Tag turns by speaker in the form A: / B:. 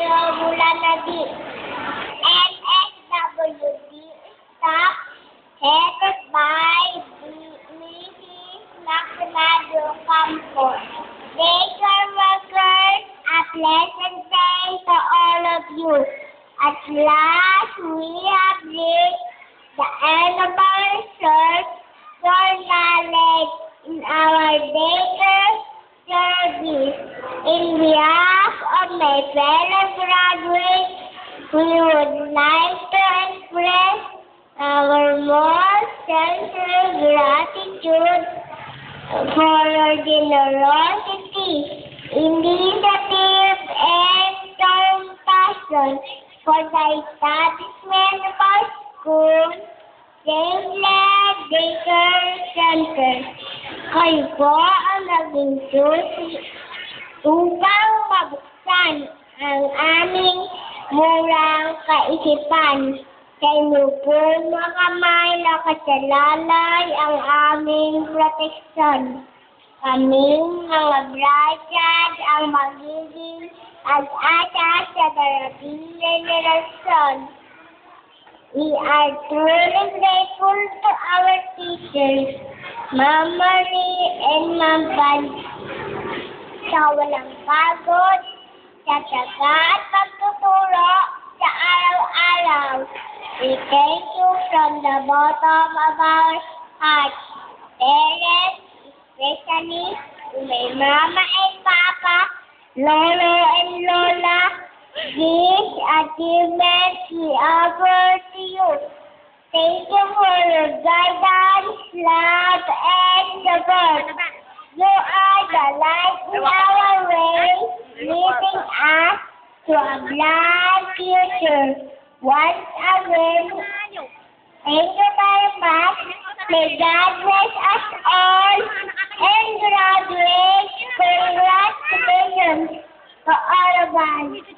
A: mula na NSWD staff headed by Mrs. Macnado Campo. Daycare workers, a pleasant day to all of you. At last, we have reached the end of our search for knowledge in our daycare service. In behalf of my fellow graduates, we would like to express our most sincere gratitude for your generosity, initiative, and compassion for the establishment of our school, Saint-Led Daycare Center. Kayo po ang naging susi upang mabuksan ang aming murang kaisipan. Sa inyo po mga may nakasalalay ang aming proteksyon. Kaming mga brigad ang magiging ag-asa sa darating generasyon. We are truly grateful to our teachers, Ma'am Marie and Ma'am Van, sa walang pagod, sa tiyaga at pagtuturo sa araw-araw. We thank you from the bottom of our hearts. Parents, especially to my mama and papa, lolo and lola, these achievements we offer to you. Thank you for your guidance, love, and support. You are the light in our way, leading us to a bright future. Once again, thank you very much. May God bless us all and graduate. Congratulations to all of us.